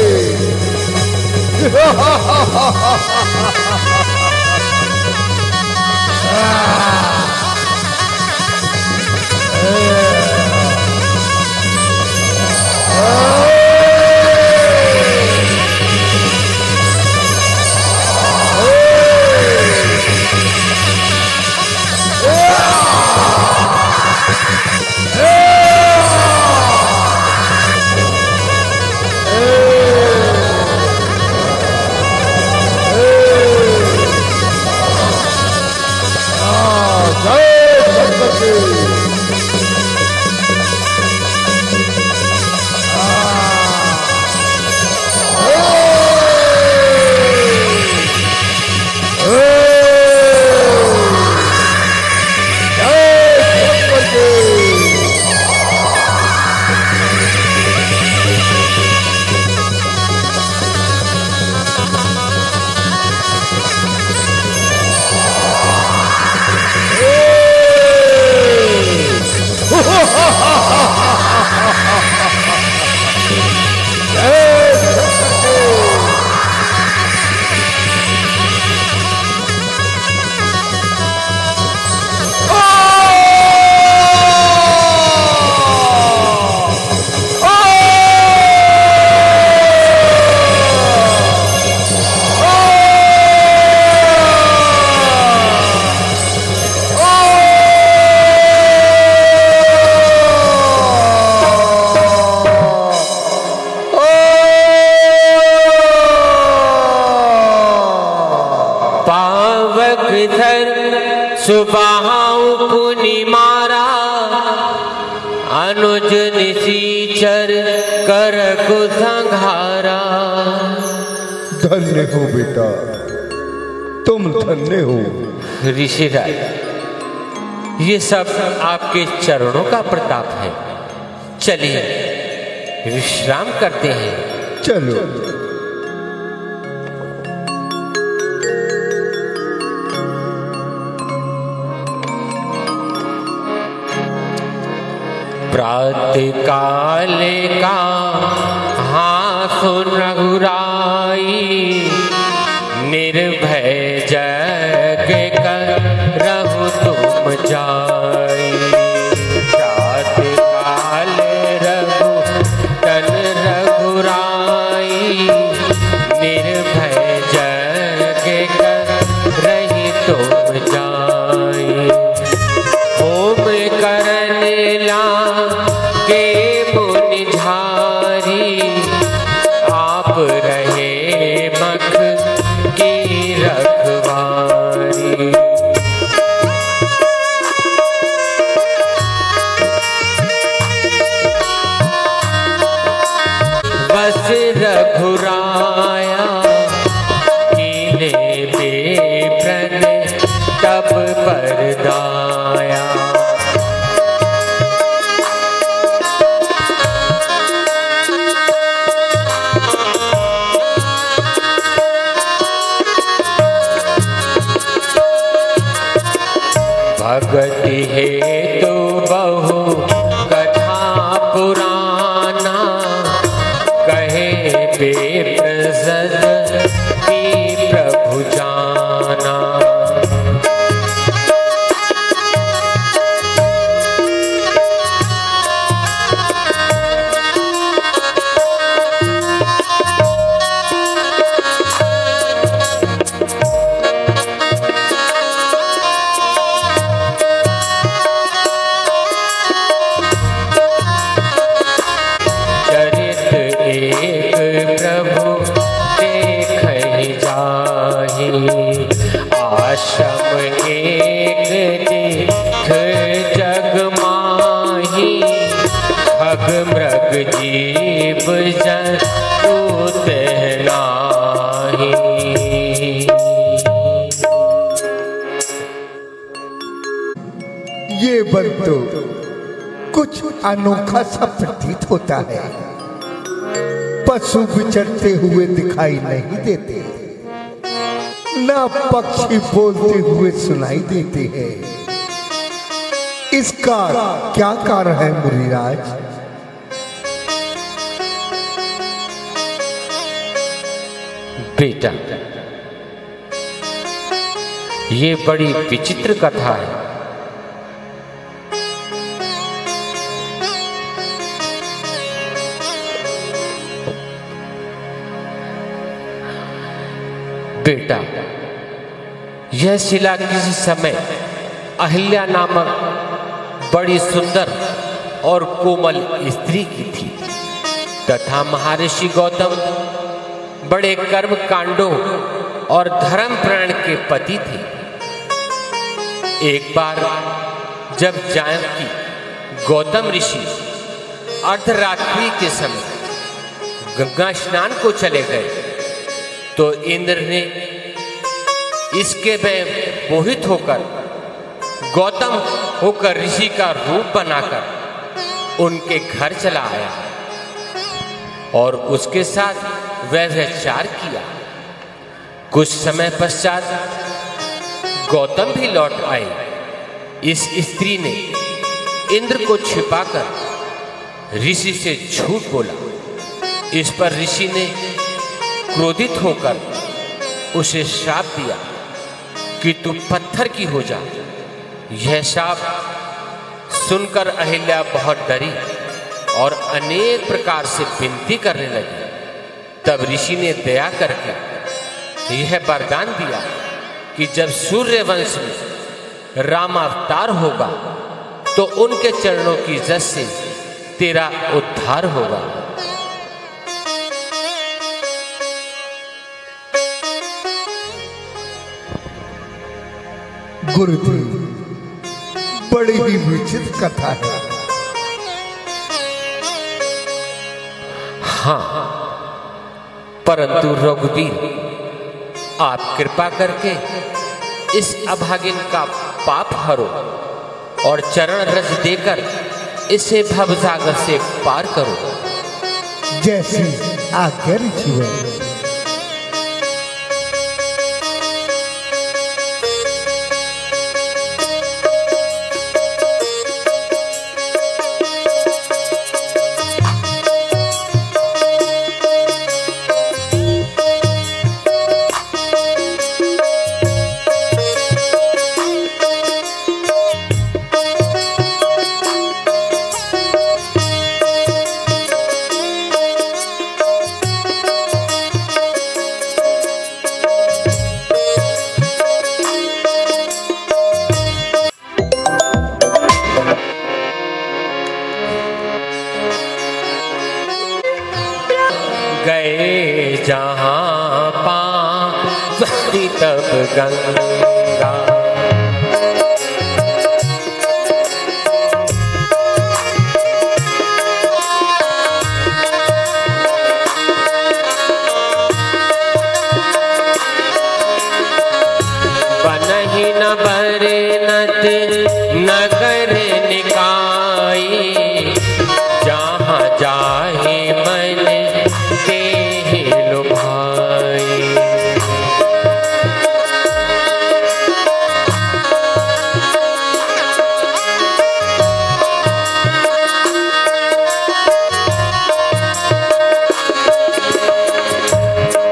सुबाहु पुनि मारा अनुज निशीचर कर को संघारा। धन्य हो बेटा, तुम धन्य हो। ऋषिराज, ये सब आपके चरणों का प्रताप है। चलिए विश्राम करते हैं। चलो। प्रातः काल का हाँ सुन रघुराई, निर्भय जग करहु तुम जाई। प्रातः काल रघु तन रघुराई, निर्भय जग करहि तुम जाई। होम करन ला के मुनि झारी, आप रहे मख की रखवारी। बस रघुराया कीने बेप्रन तब परदाया। भगति हेतु बहु कथा पुराना, कहे बेप्रसद की प्रभु जाना। आश्रम एक देख जग माही, भग मृग जीव जंतु नाही। ये वन तो कुछ अनोखा सा प्रतीत होता है। पशु विचरते हुए दिखाई नहीं देते, ना पक्षी बोलते हुए सुनाई देते हैं। इसका क्या कारण है मुनिराज? बेटा, ये बड़ी विचित्र कथा है। बेटा, यह शिला किसी समय अहिल्या नामक बड़ी सुंदर और कोमल स्त्री की थी तथा महर्षि गौतम बड़े कर्म कांडों और धर्म प्राण के पति थे। एक बार जब जानकी गौतम ऋषि अर्धरात्रि के समय गंगा स्नान को चले गए तो इंद्र ने इसके में मोहित होकर गौतम होकर ऋषि का रूप बनाकर उनके घर चला आया और उसके साथ व्यभिचार किया। कुछ समय पश्चात गौतम भी लौट आए। इस स्त्री ने इंद्र को छिपाकर ऋषि से झूठ बोला। इस पर ऋषि ने क्रोधित होकर उसे श्राप दिया कि तू पत्थर की हो जा। यह श्राप सुनकर अहिल्या बहुत डरी और अनेक प्रकार से विनती करने लगी। तब ऋषि ने दया करके यह वरदान दिया कि जब सूर्य वंश में राम अवतार होगा तो उनके चरणों की जस से तेरा उद्धार होगा। गुरुदेव, बड़ी ही विचित्र कथा है। हाँ, परंतु रघुवीर, आप कृपा करके इस अभागिन का पाप हरो और चरण रज देकर इसे भवसागर से पार करो। जैसी आज्ञा ऋषिवर। गए जहाँ पावती तब गंगा, बनहि न बरनत नगर निकाई, जहाँ जाहि मन तेहि लुभाई।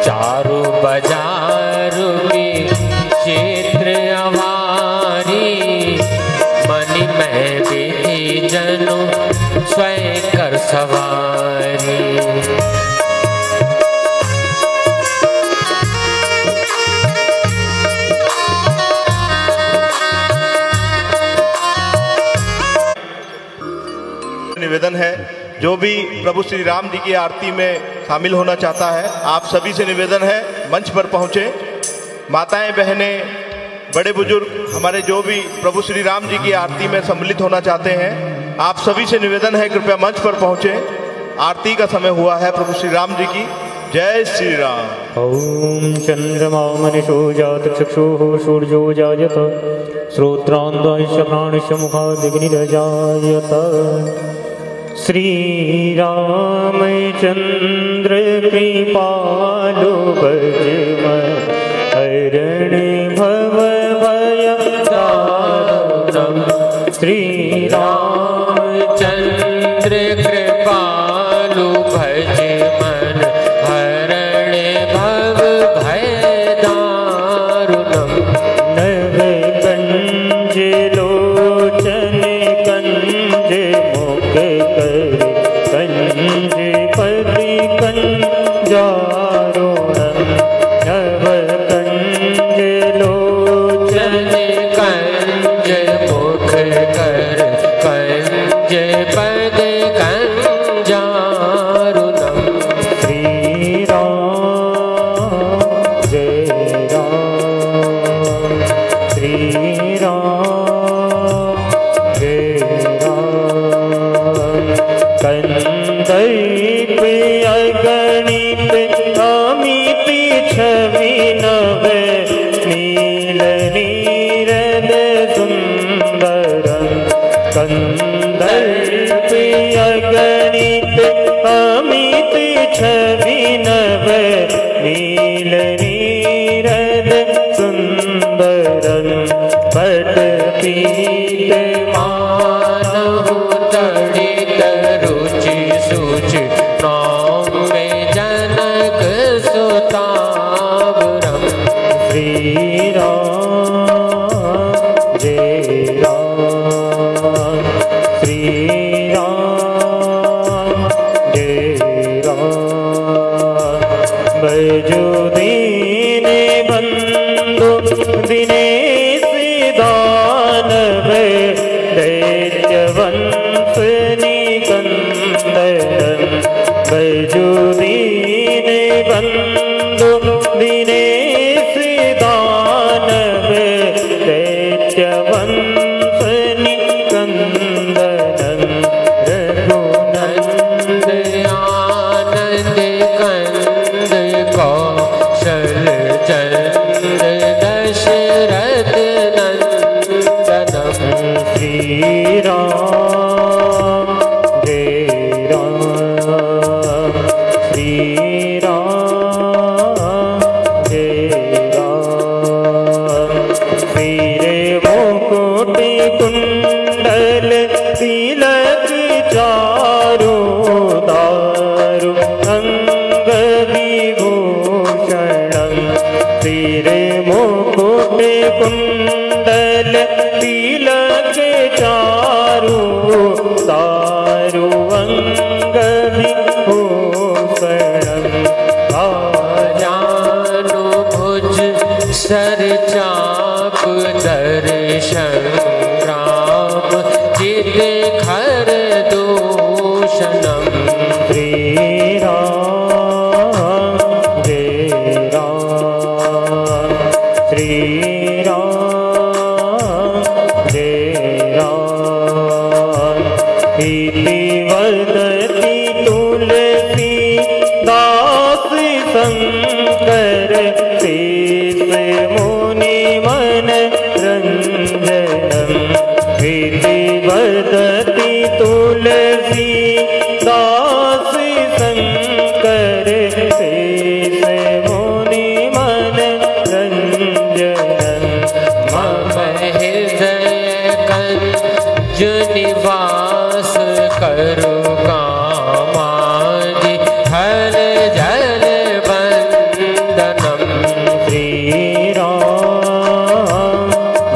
चारों बाजार में क्षेत्र अवारी, मनि में विधि जनु स्वयं कर सवारी। निवेदन है, जो भी प्रभु श्री राम जी की आरती में शामिल होना चाहता है, आप सभी से निवेदन है मंच पर पहुंचे। माताएं, बहनें, बड़े बुजुर्ग, हमारे जो भी प्रभु श्री राम जी की आरती में सम्मिलित होना चाहते हैं, आप सभी से निवेदन है कृपया मंच पर पहुंचे। आरती का समय हुआ है प्रभु श्री राम जी की। जय श्री राम। ओम चंद्रमा मनीषो जात चक्षुः सूर्यो जायत, श्रोत्रान्धस्य प्राणस्य मुखादिग्निर्जायत। श्री रामचंद्र कृपालु भजमन, हरणे भव भय दारुणम्। श्री रामचंद्र कृपालु भजमन, हरणे भव भय दारुणम्। नव कंज लोचन कंज मुख कर, कंज पति कंजारुणम्। नव कंज लोचन कंज मुख कर, कंज पद कंजारुणम्। श्री राम जय राम, श्री राम जय राम। कंदैप अगणित अमित छवि नव, नील नीरद सुंदरम्। कंदैप अगणित अमित छवि नव, नील नीरद सुंदरम्। पट पीत मानहु तड़ित रुचि सुचि, नाम में जनक सुतावरम्। श्री राम जय राम, श्री राम जय राम। बैजो दीन बंधु दिनेश दानव, दैत्य वंश निकंदन। बैजो दीन बंधु दिनेश दानव, दैत्य राम जय राम श्री राम जय राम वीरे मुकुट कुंडल तिलक चारु दारु अंग विभूषणं वीरे मुकुट कुंडल तिलक चारु दारु अंग विभूषणं जानु भुज सर चाप दर्शन राम चित खर दूषणम श्री राम जय राम श्री राम जय राम इति वदति तुलसी दास शंकर शेष मुनि मन रंजनम इति वदति तुलसी दास शंकर शेष मुनि मन रंजनम मम हृदय कंज निवास करु कामादि हर जल बंदनम श्री राम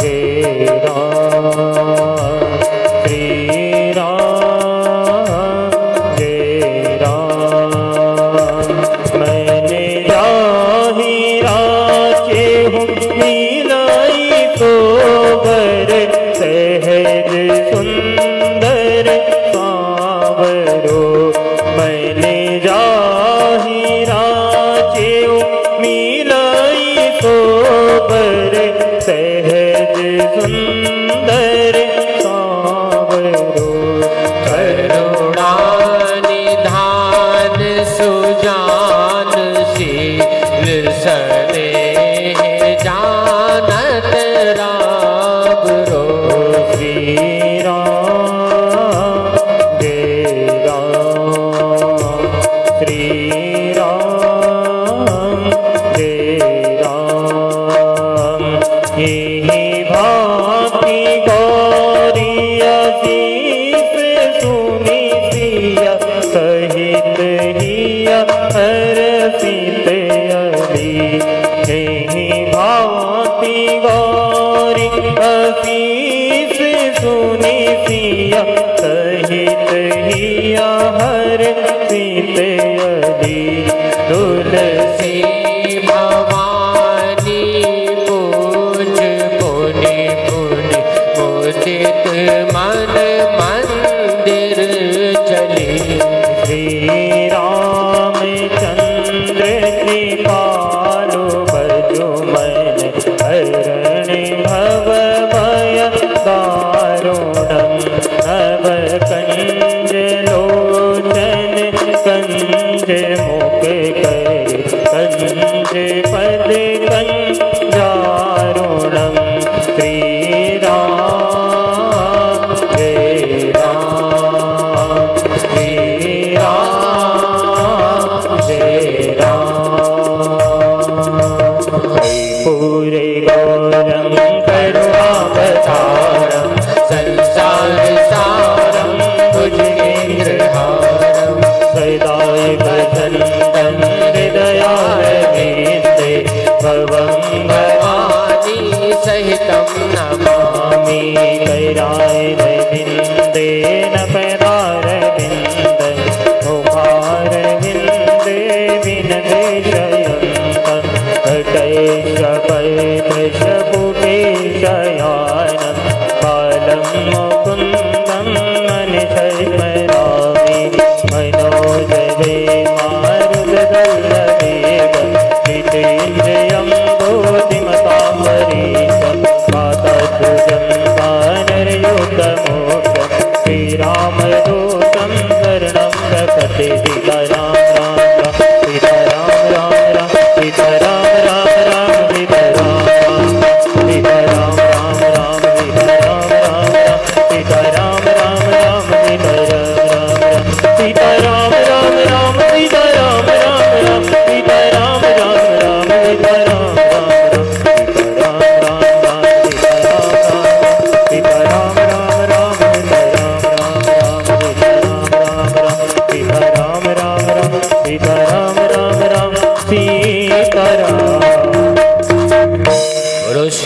जय राम श्री राम जय राम मैंने जाहि राचे हूँ मिलाई सोबर सहज सुंदर सांवरो मैंने जाहि राचे हूँ मिलाई सोबर सहज सुंदर सांवरो करुणा निधान सुजान शील स्नेह जानत राम रो श्री राम जय राम श्री राम जय राम यही भांति गौरी असीस सुनी सिया सहित हिया हर सीत अली यही भांति गौरी असीस सुनी सिया सहित हिया हर सीत अली तुलसी भवानी पूज पुनि पुनि मुदित मन मंदिर चली श्री रामचंद्र कृपालु भजो मन हरण भव भय दारुणम नव कंज लोचन कंज मुख कर कंज पद कंजारुणम श्री राम जय राम श्री राम जय राम पूरे गौरम करुणावतारम संसार सारम भुजगेन्द्रहारम सदाय भजन्तं हृदयारविन्दे भवं भवानी सहितं नमामि कैराय विन्दे न पैरारविन्द मुखारविन्दे विनदेशयन्तं कटैशपैशपुटेशयानं बालं मुकुन्दं मनसस्मरामि मनोजवे मारुतदल्लवेगं जितेन्द्रियं बोधिमतां वरीशं मातातुजं वानरयुतमोक्षं श्रीरामदूतं शरणं प्रपद्ये सीताराम राम राम सीताराम राम राम सीताराम राम राम सीताराम राम सीताराम राम राम सीताराम राम राम सीता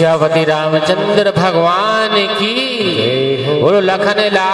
सियापति रामचंद्र भगवान की। बोलो लखन लाल।